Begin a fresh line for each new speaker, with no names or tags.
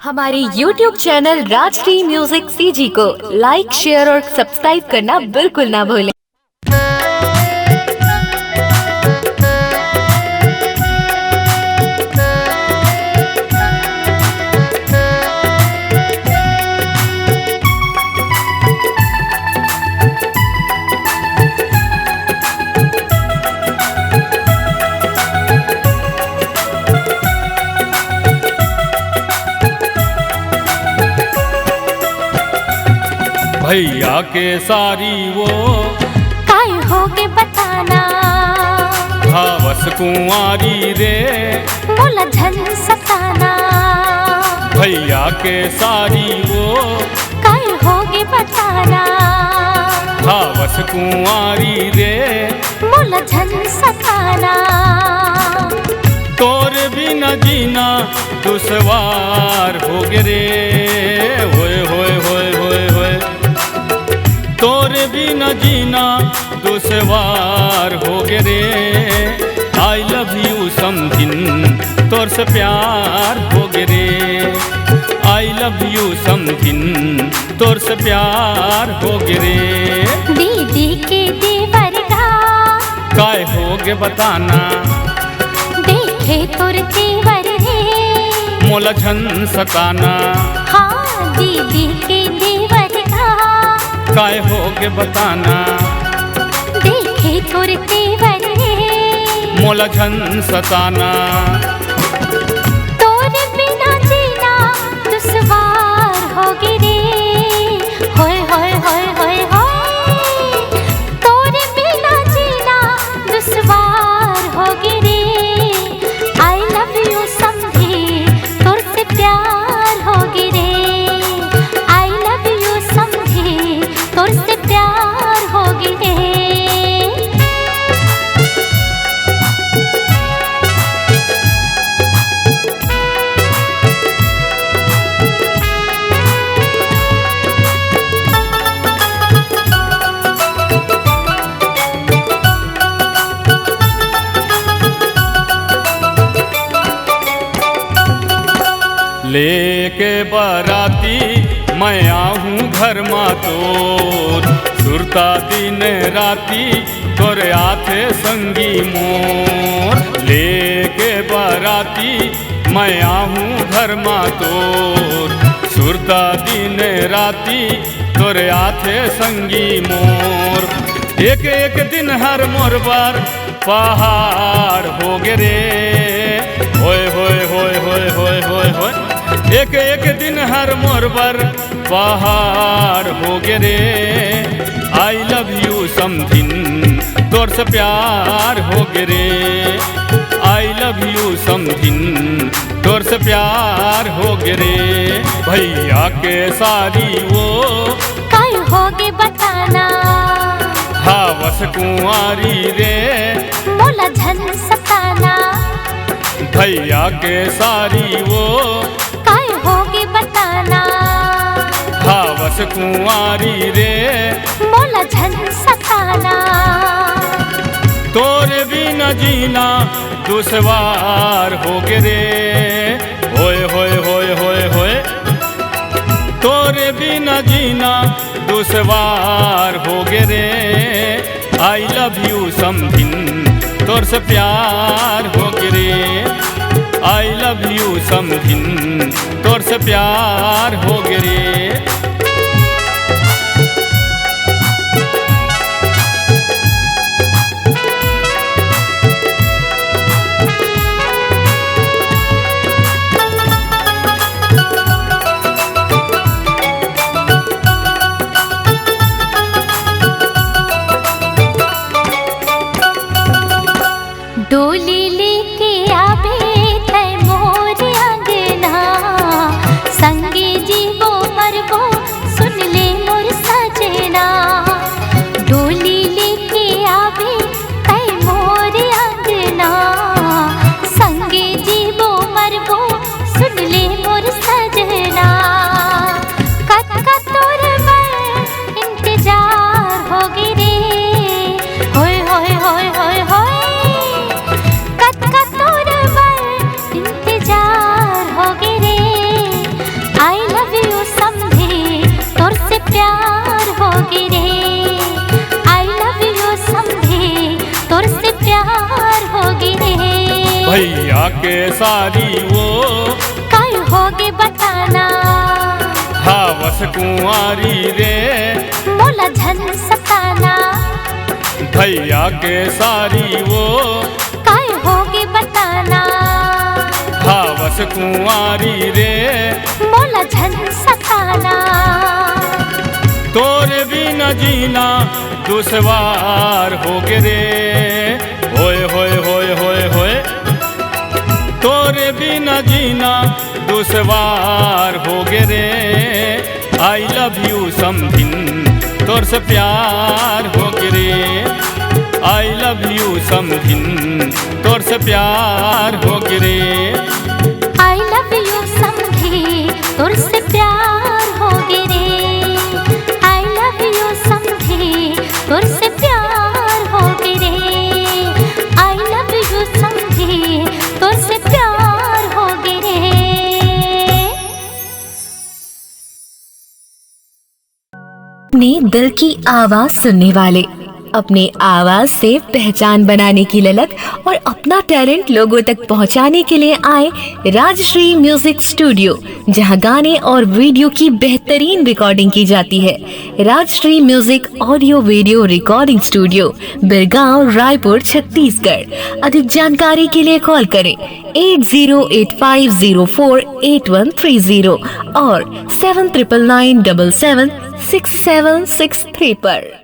हमारे YouTube channel Rajshri music CG को लाइक, share और सब्सक्राइब करना बिल्कुल ना भूलें।
भैया के सारी वो
काय होगे बताना,
हावस कुंवारी रे
मोला झन सताना।
भैया के सारी वो
काय होगे बताना,
हावस कुंवारी रे
मोला झन सताना।
तोर भी न जीना दुश्वार होगे रे, होए होए होए होए होए। तोर भी न जीना दुश्वार होगे रे, आई लव यू समथिंग तोर से प्यार होगे रे, आई लव यू समथिंग तोर से प्यार होगे रे।
दीदी के देवर का
काय होगे बताना,
देखे तोर तेवर रे
मोला झन सताना।
हाँ दीदी के देवर का
काय होगे बताना,
देखे तोर तेवर रे
मोला झन सताना।
तोरे बिना जीना दुश्वार होगे रे, होए होए होए होए होए। तोरे बिना जीना दुश्वार होगे रे, आई लव यू समझे तोर से प्यार होगे रे, आई लव यू समझे तोर से प्यार होगे रे।
लेके बाराती मैं आहूँ घर मा तोर, सुरता दिन राती तोरे आथे संगी मोर। लेके बाराती मैं आहूँ घर मा तोर, सुरता दिन राती तोरे आथे संगी मोर। एक एक दिन हर मोर बार पहाड़ होगे रे, होए होए होए होए होए होए होए। एक एक दिन हर मोर पर पहाड़ होगे रे, आई लव यू समथिंग तोर से प्यार होगे रे, आई लव यू समथिंग तोर से प्यार होगे रे। भैया के सारी वो
काय होगे बताना,
हावस कुंवारी रे
मोला झन सताना।
भैया के सारी वो
काय होगे बताना,
हावस कुंवारी रे
मोला झन सताना।
तोरे भी न जीना दुश्वार होगे रे, होए होए होए होए होए। तोरे भी न जीना दुश्वार होगे रे, आई लव यू समथिंग तोर से प्यार होगे रे, आई लव यू समथिंग तोर से प्यार होगे रे।
डोली लेके आवे तै मोर अंगना, संगे जीवो मरबो
सारी वो
काय होगे बताना,
हावस कुंवारी रे
मोला झन सताना,
भैया के सारी वो
काय होगे बताना,
हावस कुंवारी रे
मोला झन सताना।
तोरे बिना जीना दुश्वार हो गे रे, होए होए होए होए होए, तोरे बिना जीना दुश्वार हो गे रे। आई लव यू समथिंग, तोर से प्यार हो गे रे। आई लव यू समथिंग, तोर से प्यार हो गे रे।
आई लव यू समझी तुर से प्यार होगे रे, आई लव यू समझी तुर से प्यार होगे रे, आई लव यू समझी तुर से प्यार होगे रे।
अपने दिल की आवाज सुनने वाले, अपने आवाज से पहचान बनाने की ललक और अपना टैलेंट लोगों तक पहुंचाने के लिए आए राजश्री म्यूजिक स्टूडियो, जहां गाने और वीडियो की बेहतरीन रिकॉर्डिंग की जाती है। Rajshri music audio video recording studio, Birgaon, Raipur, Chhattisgarh. अधिक जानकारी के लिए कॉल करें 8085048130 और 7999776763 पर।